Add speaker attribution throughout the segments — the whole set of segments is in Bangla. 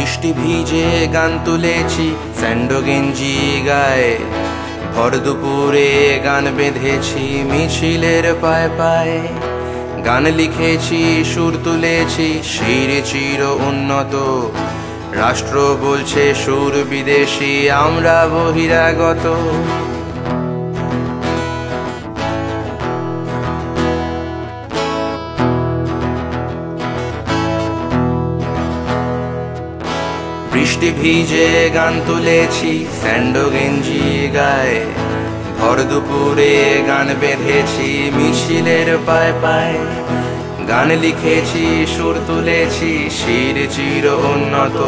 Speaker 1: বৃষ্টি ভিজে গান তুলেছি স্যান্ডো গেঞ্জি গায়ে, ভর দুপুরে গান বেঁধেছি মিছিলের পায়ে পায়ে। গান লিখেছি সুর তুলেছি শির চির উন্নত, রাষ্ট্র বলছে সুর বিদেশি আমরা বহিরাগত। বৃষ্টি ভিজে গান তুলেছি স্যান্ডো গেঞ্জি গায়ে, ভর দুপুরে গান বেঁধেছি মিছিলের পায়ে পায়ে। গান লিখেছি সুর তুলেছি শির চির উন্নত,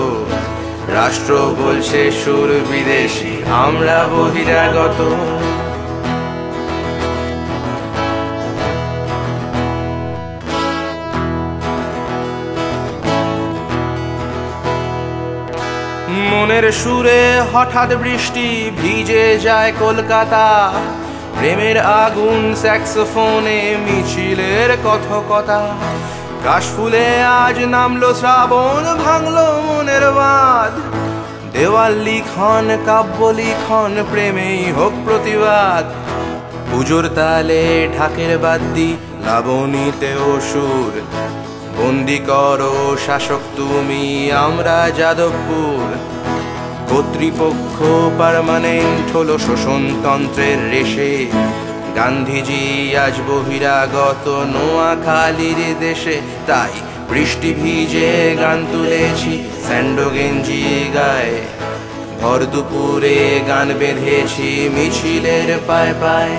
Speaker 1: রাষ্ট্র বলছে সুর বিদেশি আমরা বহিরাগত। মনের সুরে হঠাৎ বৃষ্টি ভিজে যায় কলকাতা, প্রেমের আগুন স্যাক্সোফোনে মিছিলের কথকতা। কাশফুলে আজ নামলো শ্রাবণ, ভাঙলো মনের বাঁধ, দেওয়াল লিখন কাব্য লিখন প্রেমেই হোক প্রতিবাদ। পুজোর তালে ঢাকের বাদ্যি লাবণীতেও সুর, বন্দি করো শাসক তুমি আমরা যাদবপুর। কর্তৃপক্ষ পার্মানেন্ট হলো শোষণতন্ত্রের রেশে, গান্ধীজি আজ বহিরাগত নোয়াখালীর দেশে। তাই বৃষ্টি ভিজে গান তুলেছি স্যান্ডো গেঞ্জি গায়ে, ভর দুপুরে গান বেঁধেছি মিছিলের পায়ে পায়ে।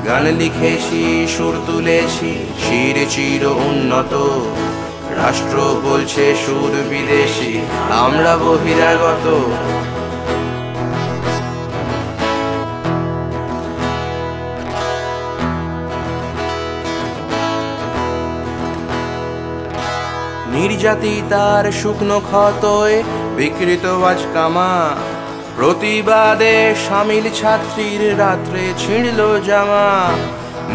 Speaker 1: গান লিখেছি সুর তুলেছি শির চির উন্নত, রাষ্ট্র বলছে সুর বিদেশি আমরা বহিরাগত। নির্যাতিতার শুকনো ক্ষতয় বিকৃত আজ কামা, প্রতিবাদে সামিল ছাত্রীর রাত্রে ছিঁড়ল জামা।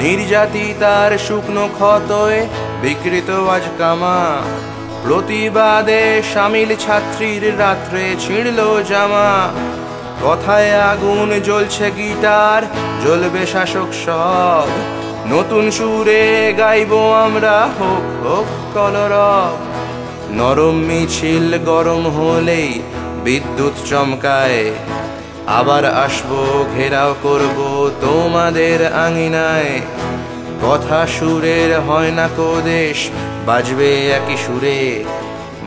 Speaker 1: নির্যাতিতার শুকনো ক্ষতয় বিকৃত আজ কামা, প্রতিবাদে সামিল ছাত্রীর রাত্রে ছিঁড়ল জামা। কথায় আগুন জ্বলছে গিটার জ্বলবে শাসক সব, নতুন সুরে গাইব আমরা হোক হোক কলরব। নরম মিছিল গরম হলেই বিদ্যুৎ চমকায়, আবার আসবো ঘেরাও করব তোমাদের আঙিনায়। কথা সুরের হয় না কোদেশ বাজবে একই সুরে,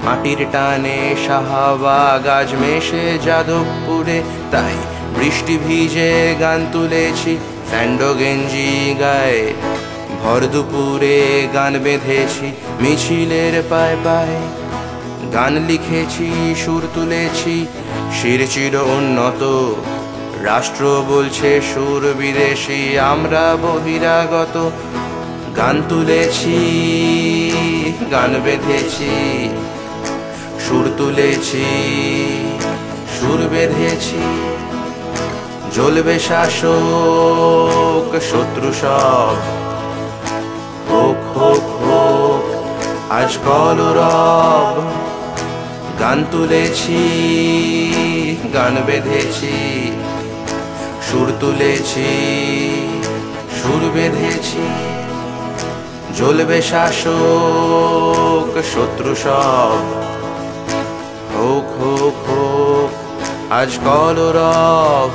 Speaker 1: মাটির টানে শাহবাগ আজ মেশে যাদবপুরে। তাই বৃষ্টি ভিজে গান তুলেছি স্যান্ডো গেঞ্জি গায়ে, ভর দুপুরে গান বেঁধেছি মিছিলের পায়ে পায়ে। গান লিখেছি সুর তুলেছি শির চির উন্নত, রাষ্ট্র বলছে সুর বিদেশি আমরা বহিরাগত। গান তুলেছি গান বেঁধেছি সুর তুলেছি সুর বেঁধেছি, জ্বলবে শাসক শত্রু সব, হোক হোক হোক আজ কলরব। গান তুলেছি গান বেঁধেছি সুর তুলেছি সুর বেঁধেছি, জ্বলবে শাসক শত্রু সব, হোক হোক হোক আজ কলরব।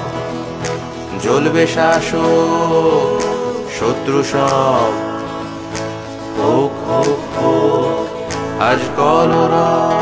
Speaker 1: জ্বলবে শাসক শত্রু সব, হোক হোক হোক আজ কলরব।